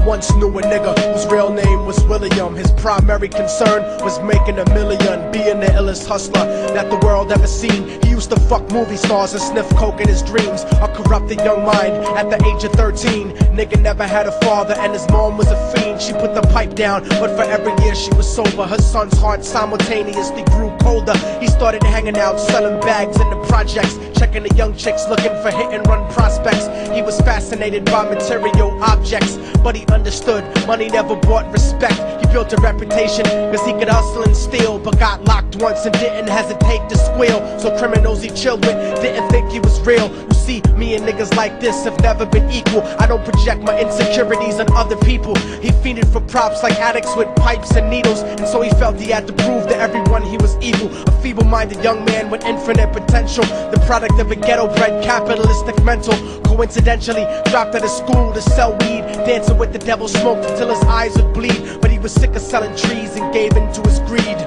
once knew a nigga whose real name was William. His primary concern was making $1 million, being the illest hustler that the world ever seen. He used to fuck movie stars and sniff coke in his dreams. A corrupted young mind at the age of 13. Nigga never had a father and his mom was a fiend. She put the pipe down, but for every year she was sober, her son's heart simultaneously grew colder. He started hanging out, selling bags in the projects, checking the young chicks looking for hit and run prospects. He was fascinated by material objects, but he understood money never bought respect. He built a reputation cause he could hustle and steal, but got locked once and didn't hesitate to squeal. So criminals he chilled with didn't think he was real. You see, me and niggas like this have never been equal. I don't project my insecurities on other people. He fiended for props like addicts with pipes and needles, and so he felt he had to prove to everyone he was evil. A feeble-minded young man with infinite potential, the product of a ghetto-bred capitalistic mental. Coincidentally, dropped out of school to sell weed, dancing with the devil, smoked until his eyes would bleed. But he was sick of selling trees and gave in to his greed.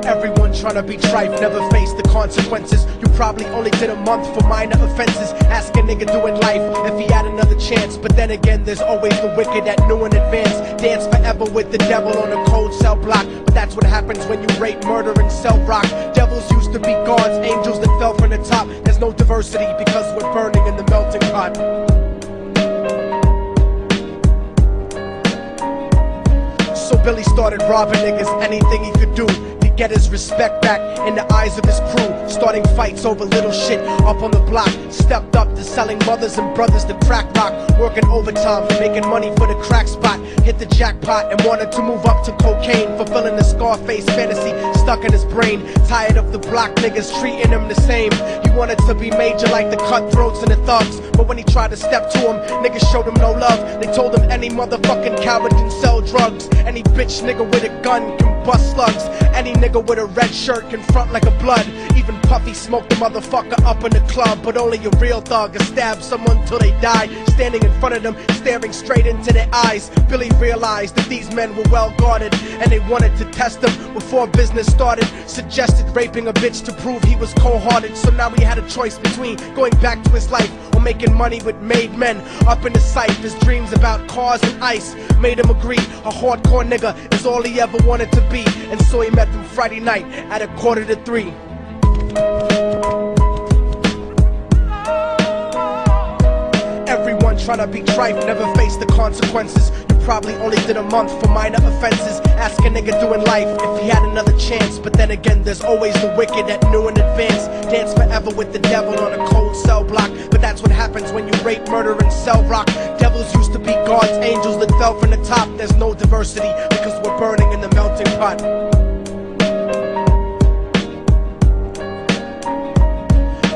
Everyone tryna be trife, never face the consequences. You probably only did a month for minor offenses. Ask a nigga doing life if he had another chance. But then again, there's always the wicked that knew in advance. Dance forever with the devil on a cold cell block. But that's what happens when you rape, murder, and sell rock. Devils used to be gods, angels that fell from the top. There's no diversity because we're burning in the melting pot. So Billy started robbing niggas, anything he could do to get his respect back in the eyes of his crew. Starting fights over little shit up on the block. Stepped up to selling mothers and brothers to crack rock. Working overtime, making money for the crack spot. Hit the jackpot and wanted to move up to cocaine, fulfilling the Scarface fantasy stuck in his brain. Tired of the block niggas treating him the same. He wanted to be major like the cutthroats and the thugs. But when he tried to step to him, niggas showed him no love. They told him any motherfucking coward can sell drugs. Any bitch nigga with a gun can bust slugs. Any nigga with a red shirt can front like a blood. Even Puffy smoked the motherfucker up in the club. But only a real thug can stab someone till they die. Standing in front of them, staring straight into their eyes, Billy realized that these men were well guarded, and they wanted to test him before business started. Suggested raping a bitch to prove he was cold-hearted. So now he had a choice between going back to his life or making money with made men. Up in the sight, his dreams about cars and ice made him agree a hardcore nigga is all he ever wanted to be. And so he met them Friday night at 2:45. Everyone tryna be trife, never face the consequences. You probably only did a month for minor offenses. Ask a nigga doing life if he had another chance. But then again, there's always the wicked that knew in advance. Dance forever with the devil on a cold cell block. But that's what happens when you rape, murder, and sell rock. Devils used to be gods, angels that fell from the top. There's no diversity because we're burning in the melting pot.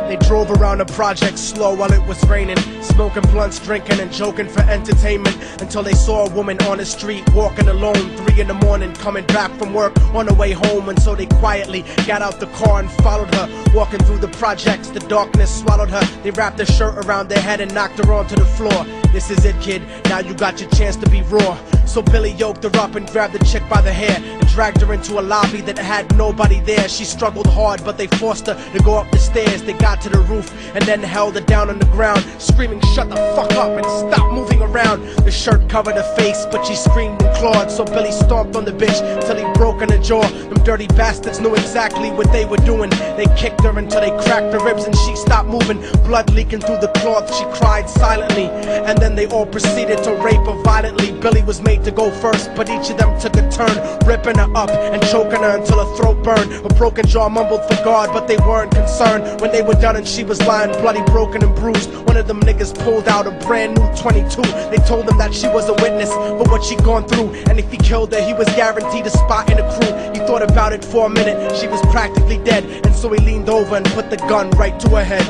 They drove around the project slow while it was raining, smoking blunts, drinking and joking for entertainment, until they saw a woman on the street walking alone, 3 in the morning, coming back from work on her way home. And so they quietly got out the car and followed her, walking through the projects. The darkness swallowed her. They wrapped her shirt around their head and knocked her onto the floor. This is it, kid, now you got your chance to be raw. So Billy yoked her up and grabbed the chick by the hair and dragged her into a lobby that had nobody there. She struggled hard, but they forced her to go up the stairs. They got to the roof and then held her down on the ground, screaming, "Shut the fuck up and stop moving around." The shirt covered her face, but she screamed and clawed. So Billy stomped on the bitch till he broke in her jaw. Them dirty bastards knew exactly what they were doing. They kicked her until they cracked her ribs and she stopped moving. Blood leaking through the cloth, she cried silently. And then they all proceeded to rape her violently. Billy was made to go first, but each of them took a turn, ripping her up and choking her until her throat burned. Her broken jaw mumbled for God, but they weren't concerned. When they were done and she was lying bloody, broken and bruised, one of them niggas pulled out a brand new 22. They told him that she was a witness for what she'd gone through, and if he killed her, he was guaranteed a spot in the crew. He thought about it for a minute, she was practically dead, and so he leaned over and put the gun right to her head.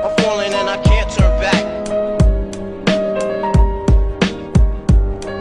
I'm falling and I can't turn back.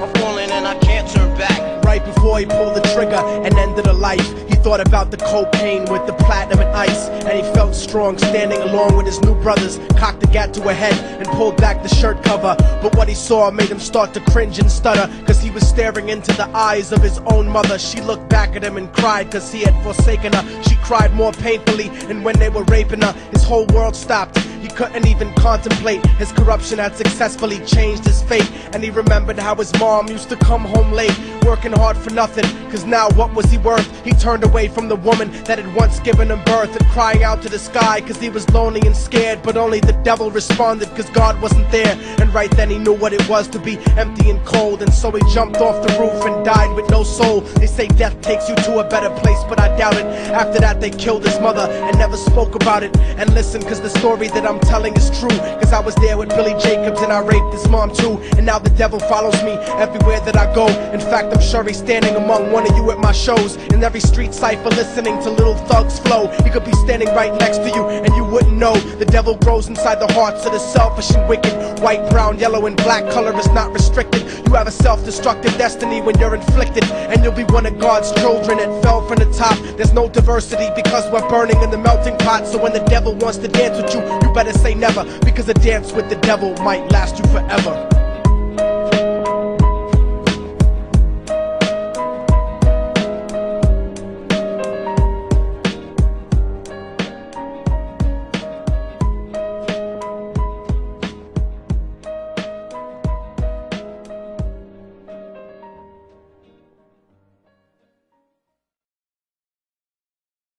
I'm falling and I can't turn back. Right before he pulled the trigger and ended her life, he thought about the cocaine with the platinum and ice, and he felt strong standing along with his new brothers. Cocked the gat to her head and pulled back the shirt cover, but what he saw made him start to cringe and stutter, cause he was staring into the eyes of his own mother. She looked back at him and cried cause he had forsaken her. She cried more painfully, and when they were raping her, his whole world stopped. He couldn't even contemplate. His corruption had successfully changed his fate, and he remembered how his mom used to come home late, working hard for nothing, cause now what was he worth? He turned away from the woman that had once given him birth, and crying out to the sky cause he was lonely and scared, but only the devil responded cause God wasn't there. And right then he knew what it was to be empty and cold, and so he jumped off the roof and died with no soul. They say death takes you to a better place, but I doubt it. After that they killed his mother and never spoke about it. And listen, cause the story that I'm telling is true, cause I was there with Billy Jacobs and I raped his mom too. And now the devil follows me everywhere that I go. In fact, I'm sure he's standing among one of you at my shows, in every street cipher listening to Little Thug's flow. He could be standing right next to you and you wouldn't know. The devil grows inside the hearts of the selfish and wicked. White, brown, yellow and black color is not restricted. You have a self-destructive destiny when you're inflicted, and you'll be one of God's children that fell from the top. There's no diversity because we're burning in the melting pot. So when the devil wants to dance with you, you better say never, because a dance with the devil might last you forever.